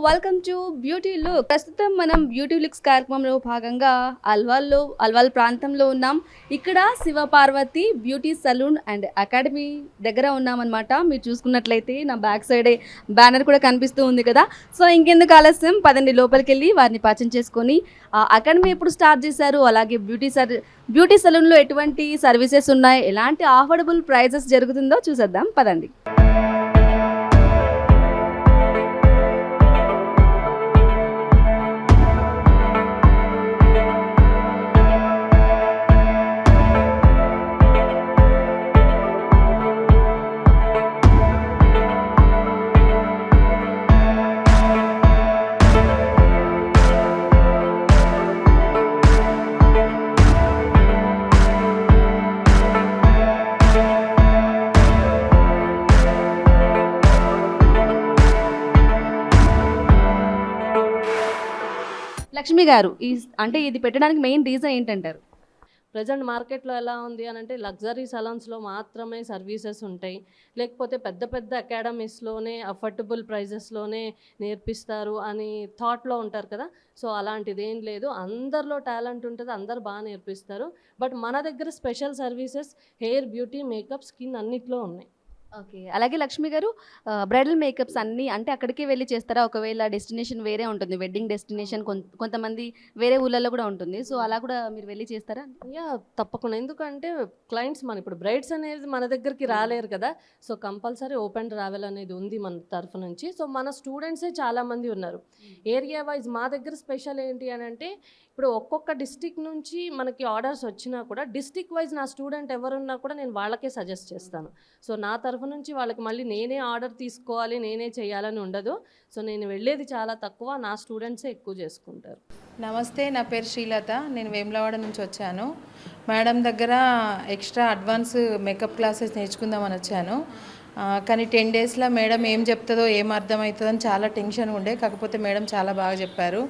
Welcome to beauty look. ప్రస్తుతం మనం beauty looks కార్యక్రమంలో భాగంగా అల్వాల్ ప్రాంతంలో ఉన్నాం. ఇక్కడ Shivaparvati beauty saloon and academy దగ్గర ఉన్నామన్నమాట. మీరు చూసుకున్నట్లయితే నా బ్యాక్ సైడే బ్యానర్ కూడా కనిపిస్తూ ఉంది కదా. సో ఇంకెందుకు ఆలస్యం, పదండి లోపలికి వెళ్ళి వారిని పరిచయం చేసుకొని అకాడమీ ఎప్పుడు స్టార్ట్ చేశారు, అలాగే బ్యూటీ సలూన్లో ఎటువంటి సర్వీసెస్ ఉన్నాయి, ఎలాంటి అఫోర్డబుల్ ప్రైజెస్ జరుగుతుందో చూసేద్దాం పదండి. లక్ష్మి గారు, ఇది పెట్టడానికి మెయిన్ రీజన్ ఏంటంటారు? ప్రజెంట్ మార్కెట్లో ఎలా ఉంది అని అంటే లగ్జరీ సలాన్స్లో మాత్రమే సర్వీసెస్ ఉంటాయి, లేకపోతే పెద్ద పెద్ద అకాడమీస్లోనే అఫోర్డబుల్ ప్రైజెస్లోనే నేర్పిస్తారు అని థాట్లో ఉంటారు కదా. సో అలాంటిది ఏం లేదు, అందరిలో టాలెంట్ ఉంటుంది, అందరు బాగా నేర్పిస్తారు. బట్ మన దగ్గర special services hair, beauty, makeup, skin అన్నిట్లో ఉన్నాయి. ఓకే, అలాగే లక్ష్మి గారు, బ్రైడల్ మేకప్స్ అన్నీ అంటే అక్కడికి వెళ్ళి చేస్తారా? ఒకవేళ డెస్టినేషన్ వేరే ఉంటుంది, వెడ్డింగ్ డెస్టినేషన్ కొంతమంది వేరే ఊళ్ళల్లో కూడా ఉంటుంది, సో అలా కూడా మీరు వెళ్ళి చేస్తారా? యా, తప్పకుండా. ఎందుకంటే క్లయింట్స్ ఇప్పుడు బ్రైడ్స్ అనేది మన దగ్గరికి రాలేరు కదా. సో కంపల్సరీ ఓపెన్ ట్రావెల్ అనేది ఉంది మన తరఫు నుంచి. సో మన స్టూడెంట్సే చాలామంది ఉన్నారు. ఏరియా వైజ్ మా దగ్గర స్పెషల్ ఏంటి అని అంటే, ఇప్పుడు ఒక్కొక్క డిస్టిక్ నుంచి మనకి ఆర్డర్స్ వచ్చినా కూడా డిస్టిక్ వైజ్ నా స్టూడెంట్ ఎవరున్నా కూడా నేను వాళ్ళకే సజెస్ట్ చేస్తాను. సో నా తరఫు నుంచి వాళ్ళకి మళ్ళీ నేనే ఆర్డర్ తీసుకోవాలి, నేనే చేయాలని ఉండదు. సో నేను వెళ్ళేది చాలా తక్కువ, నా స్టూడెంట్సే ఎక్కువ చేసుకుంటారు. నమస్తే, నా పేరు శ్రీలత. నేను వేములవాడ నుంచి వచ్చాను. మేడం దగ్గర ఎక్స్ట్రా అడ్వాన్స్ మేకప్ క్లాసెస్ నేర్చుకుందామని వచ్చాను. కానీ 10 డేస్లో మేడం ఏం చెప్తుందో ఏం అర్థమవుతుందో అని చాలా టెన్షన్ ఉండే. కాకపోతే మేడం చాలా బాగా చెప్పారు.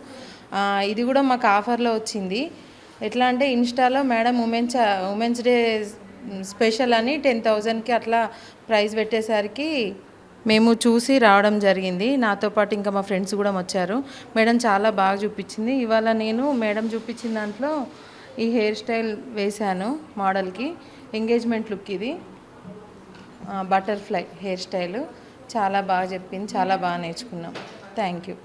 ఇది కూడా మాకు ఆఫర్లో వచ్చింది. ఎట్లా అంటే ఇన్స్టాలో మేడం ఉమెన్స్ డే స్పెషల్ అని 10,000కి అట్లా ప్రైస్ పెట్టేసరికి మేము చూసి రావడం జరిగింది. నాతో పాటు ఇంకా మా ఫ్రెండ్స్ కూడా వచ్చారు. మేడం చాలా బాగా చూపించింది. ఇవాళ నేను మేడం చూపించిన దాంట్లో ఈ హెయిర్ స్టైల్ వేశాను మోడల్కి. ఎంగేజ్మెంట్ లుక్ ఇది, బటర్ఫ్లై హెయిర్ స్టైల్. చాలా బాగా చెప్పింది, చాలా బాగా నేర్చుకున్నాం. Thank you.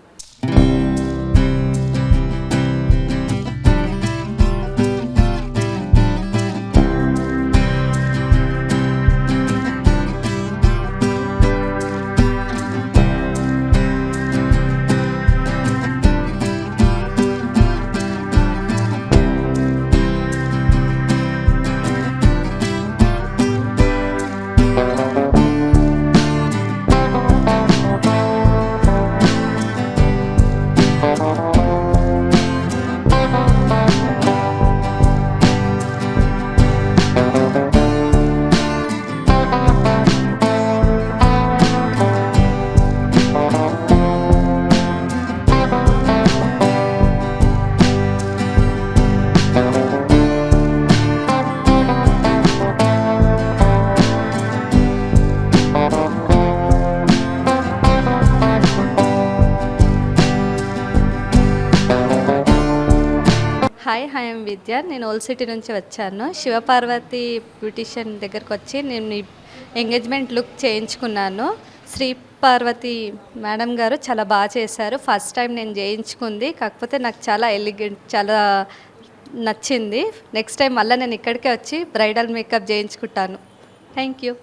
హాయ్, ఐఎమ్ విద్య. నేను ఓల్డ్ సిటీ నుంచి వచ్చాను. శివపార్వతి బ్యూటిషియన్ దగ్గరకు వచ్చి నేను ఎంగేజ్మెంట్ లుక్ చేయించుకున్నాను. శ్రీ పార్వతి మేడం గారు చాలా బాగా చేశారు. ఫస్ట్ టైం నేను చేయించుకుంది, కాకపోతే నాకు చాలా ఎలిగెంట్, చాలా నచ్చింది. నెక్స్ట్ టైం మళ్ళీ నేను ఇక్కడికే వచ్చి బ్రైడల్ మేకప్ చేయించుకుంటాను. Thank you.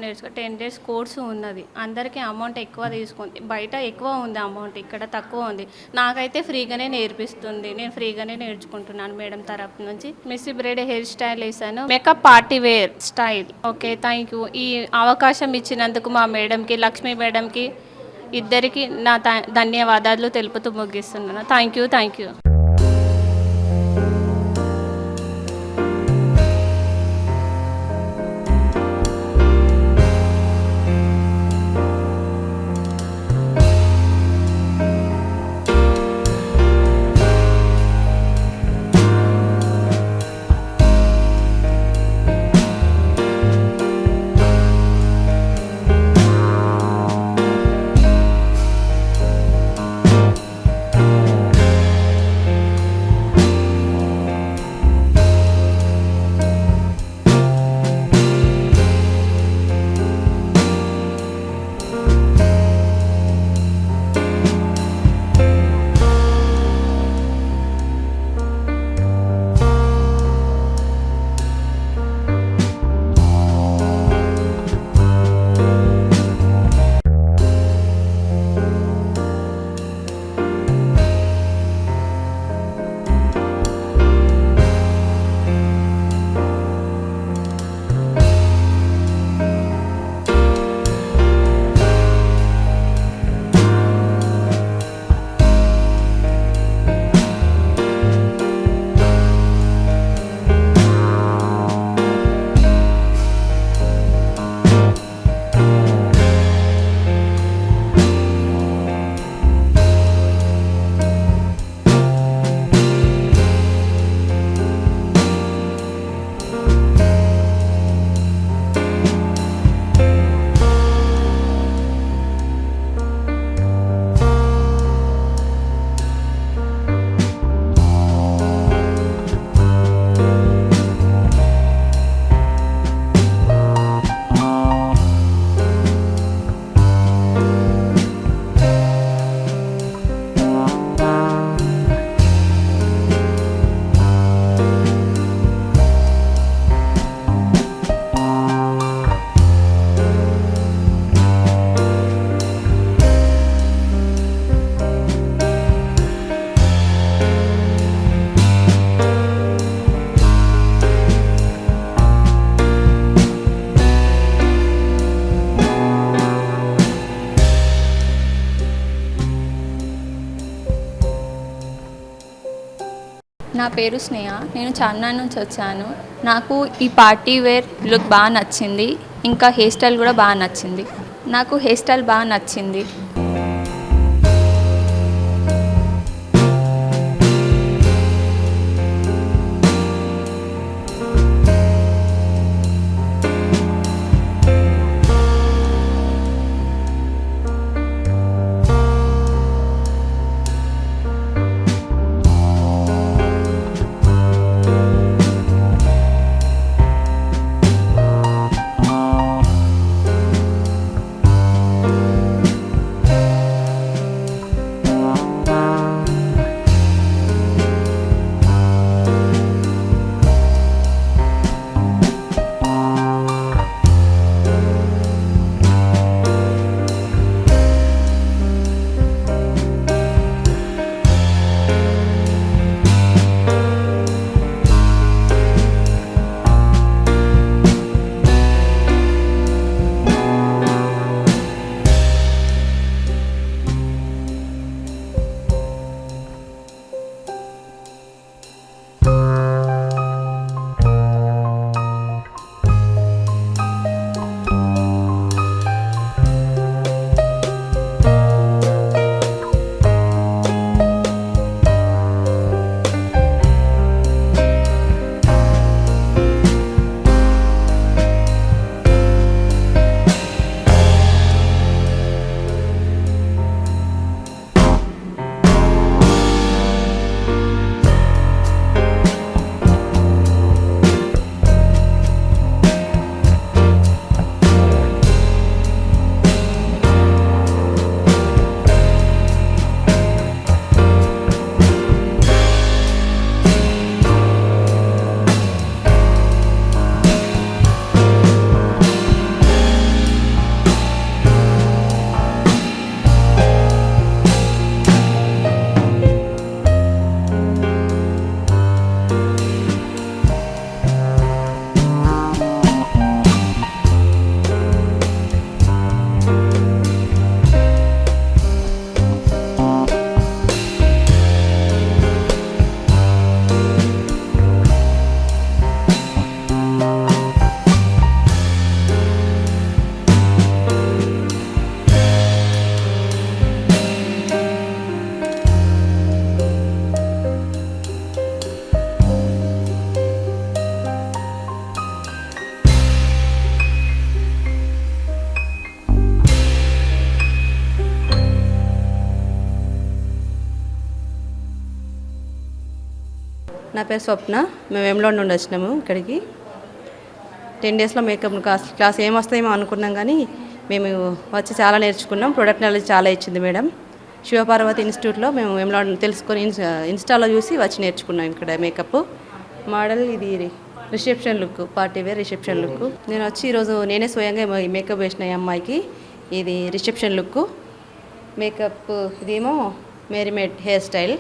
నేర్చుకో 10 డేస్ కోర్సు ఉన్నది. అందరికీ అమౌంట్ ఎక్కువ తీసుకుంది. బయట ఎక్కువ ఉంది అమౌంట్, ఇక్కడ తక్కువ ఉంది. నాకైతే ఫ్రీగానే నేర్పిస్తుంది. నేను ఫ్రీగానే నేర్చుకుంటున్నాను మేడం తరపు నుంచి. మిస్సీ బ్రైడ్ హెయిర్ స్టైల్ వేసాను, makeup party wear style. Okay, thank you. ఈ అవకాశం ఇచ్చినందుకు మా మేడంకి, లక్ష్మీ మేడంకి ఇద్దరికి నా ధన్యవాదాలు తెలుపుతూ ముగిస్తున్నాను. Thank you. నా పేరు స్నేహ, నేను చార్మినార్ నుంచి వచ్చాను. నాకు ఈ పార్టీ వేర్ లుక్ బాగా నచ్చింది, ఇంకా హెయిర్ స్టైల్ కూడా బాగా నచ్చింది. నాకు హెయిర్ స్టైల్ బాగా నచ్చింది. నా పేరు స్వప్న. మేము వేములవాడ నుండి వచ్చినాము ఇక్కడికి. 10 డేస్లో మేకప్ క్లాస్ ఏమొస్తాయేమో అనుకున్నాం, కానీ మేము వచ్చి చాలా నేర్చుకున్నాం. ప్రొడక్ట్ నాలెడ్జ్ చాలా ఇచ్చింది మేడం. శివపార్వతి ఇన్స్టిట్యూట్లో మేము వేములవాడ తెలుసుకొని ఇన్స్టాలో చూసి వచ్చి నేర్చుకున్నాం ఇక్కడ మేకప్. మోడల్ ఇది reception look, party wear reception look. నేను వచ్చి ఈరోజు నేనే స్వయంగా మేకప్ వేసిన ఈ అమ్మాయికి. ఇది రిసెప్షన్ లుక్ మేకప్. ఇదేమో mermaid hair style.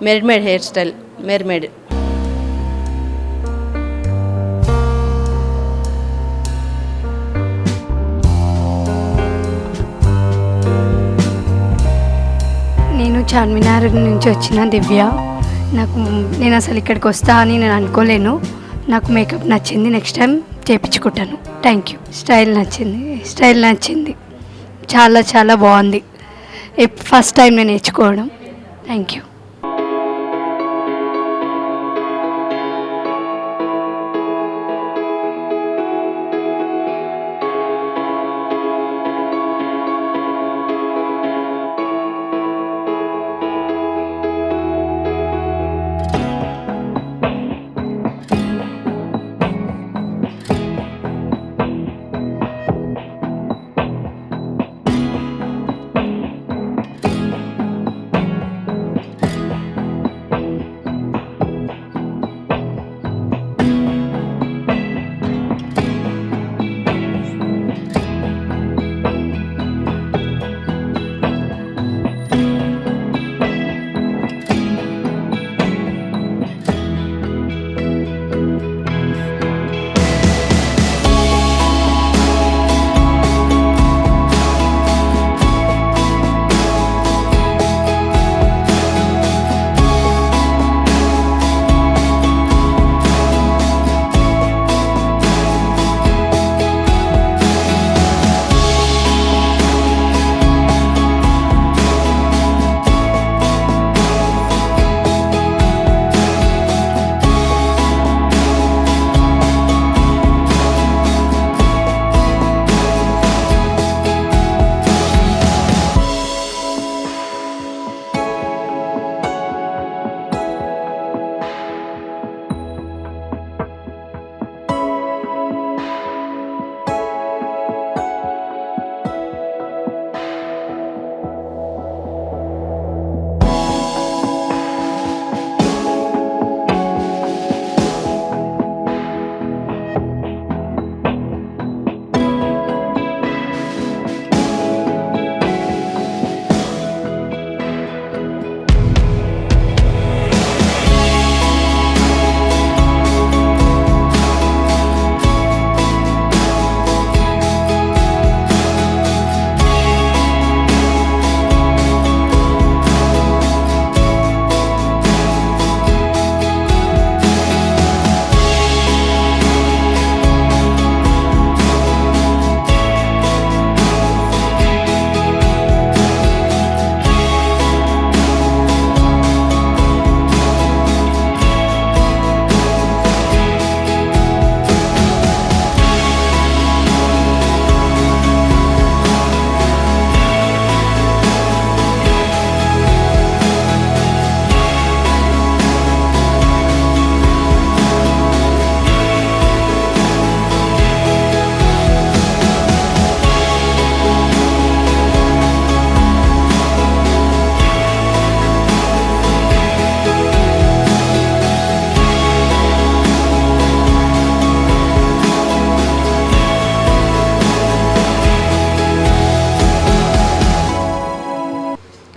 Mermaid hair style, mermaid. నేను చార్మినార్ నుంచి వచ్చిన దివ్య. నేను అసలు ఇక్కడికి వస్తా అని నేను అనుకోలేను. నాకు మేకప్ నచ్చింది, నెక్స్ట్ టైం చేయించుకుంటాను. Thank you. స్టైల్ నచ్చింది, చాలా చాలా బాగుంది. ఫస్ట్ టైం నేను నేర్చుకోవడం. Thank you.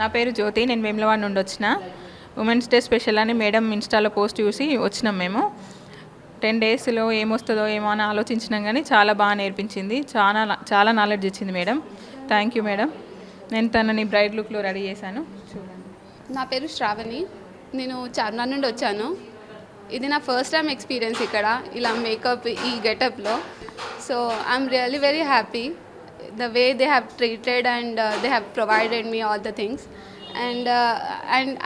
నా పేరు జ్యోతి. నేను వేములవాడ నుండి వచ్చిన. ఉమెన్స్ డే స్పెషల్ అని మేడం ఇన్స్టాలో పోస్ట్ చూసి వచ్చినాం మేము. 10 డేస్లో ఏమొస్తుందో ఏమో అని ఆలోచించినాం, కానీ చాలా బాగా నేర్పించింది. చాలా నాలెడ్జ్ ఇచ్చింది మేడం. Thank you madam. నేను తనని బ్రైడ్ లుక్లో రెడీ చేశాను, చూడండి. నా పేరు శ్రావణి. నేను చార్మినార్ నుండి వచ్చాను. ఇది నా ఫస్ట్ టైం ఎక్స్పీరియన్స్ ఇక్కడ ఇలా మేకప్ ఈ గెటప్లో. So I'm really very happy the way they have treated and they have provided me all the things, and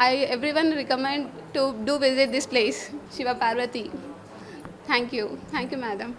I everyone recommend to do visit this place, Shiva Parvati. Thank you madam.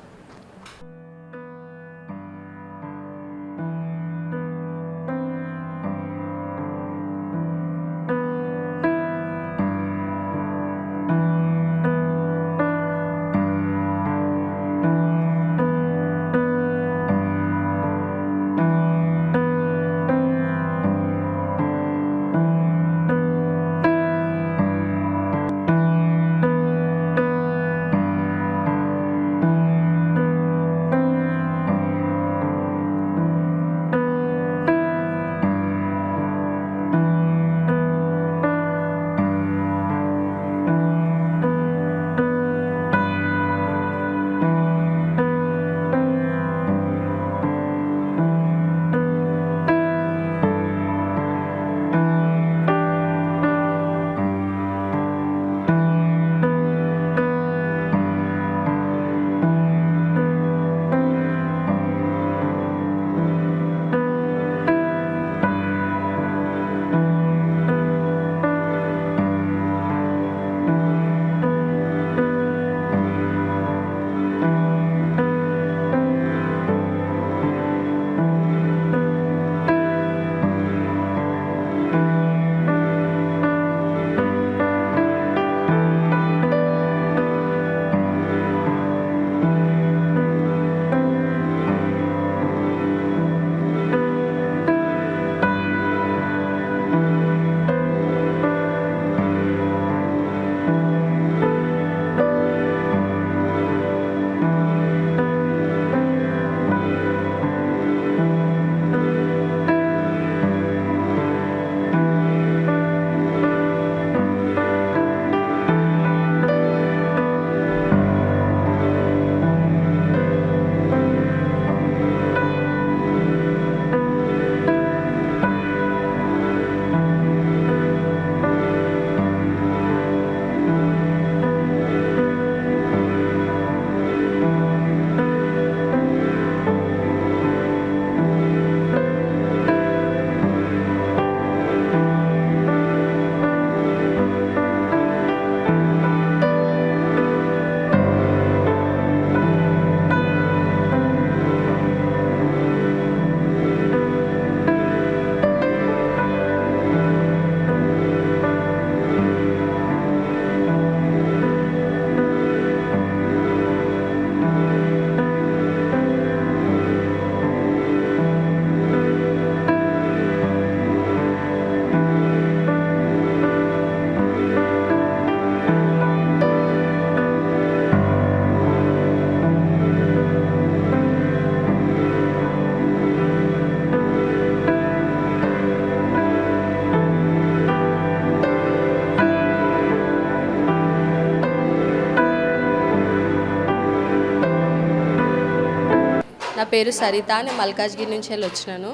నా పేరు సరిత, నేను మల్కాజ్గిరి నుంచి వెళ్ళి వచ్చినాను.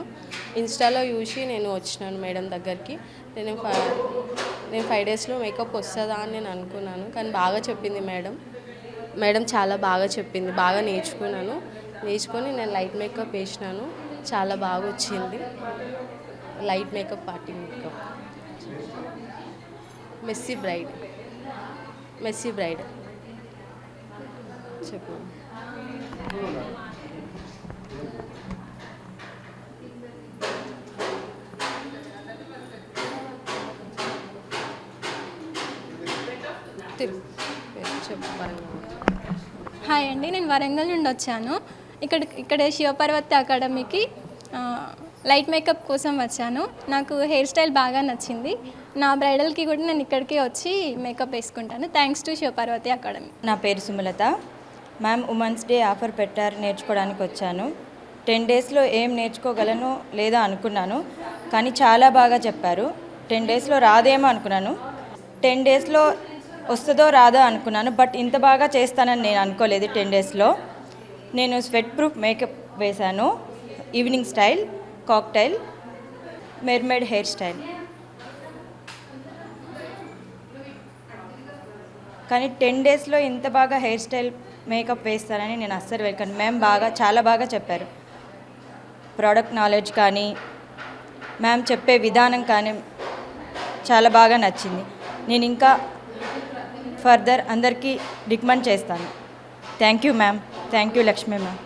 ఇన్స్టాలో చూసి నేను వచ్చినాను మేడం దగ్గరికి. నేను 5 డేస్లో మేకప్ వస్తుందా అని నేను అనుకున్నాను, కానీ బాగా చెప్పింది మేడం చాలా బాగా చెప్పింది. బాగా నేర్చుకొని నేను లైట్ మేకప్ వేసినాను, చాలా బాగా వచ్చింది. Light makeup, party makeup. Messy braid చెప్పు. హాయ్ అండి, నేను వరంగల్ నుండి వచ్చాను. ఇక్కడ శివపార్వతి అకాడమీకి లైట్ మేకప్ కోసం వచ్చాను. నాకు హెయిర్ స్టైల్ బాగా నచ్చింది. నా బ్రైడల్కి కూడా నేను ఇక్కడికి వచ్చి మేకప్ వేసుకుంటాను. Thanks to Shivaparvati academy. నా పేరు Sumalatha. Ma'am women's day offer పెట్టారు, నేర్చుకోవడానికి వచ్చాను. 10 డేస్లో ఏం నేర్చుకోగలను లేదా అనుకున్నాను, కానీ చాలా బాగా చెప్పారు. 10 డేస్లో రాదేమో అనుకున్నాను, 10 డేస్లో వస్తుందో రాదో అనుకున్నాను. బట్ ఇంత బాగా చేస్తానని నేను అనుకోలేదు. 10 డేస్లో నేను స్వెట్ ప్రూఫ్ మేకప్ వేశాను. Evening style, cocktail, mermaid hair style. కానీ 10 డేస్లో ఇంత బాగా హెయిర్ స్టైల్ మేకప్ వేస్తానని నేను అస్సలు వెళ్ళాను. మ్యామ్ చాలా బాగా చెప్పారు. ప్రోడక్ట్ నాలెడ్జ్ కానీ మ్యామ్ చెప్పే విధానం కానీ చాలా బాగా నచ్చింది. నేను ఇంకా ఫర్దర్ అందరికీ రికమెండ్ చేస్తాను. Thank you ma'am. Thank you Lakshmi ma'am.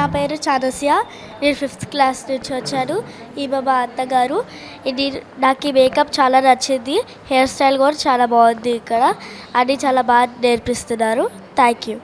నా పేరు చానస్య. నేను 5th క్లాస్ నుంచి వచ్చాను. ఈమె మా అత్తగారు. ఇది నాకు ఈ మేకప్ చాలా నచ్చింది. హెయిర్ స్టైల్ కూడా చాలా బాగుంది. ఇక్కడ అన్నీ చాలా బాగా నేర్పిస్తున్నారు. Thank you.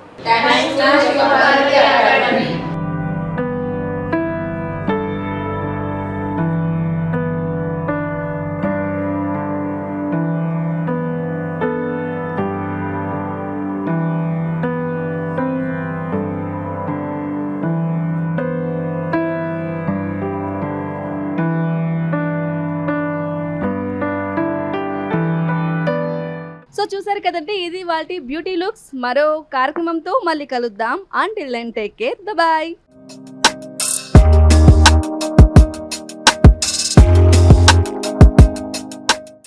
సో చూసారు కదండి, ఇది వాటి బ్యూటీ లుక్స్. మరో కార్యక్రమంతో మళ్ళీ కలుద్దాం. Until then take care, bye.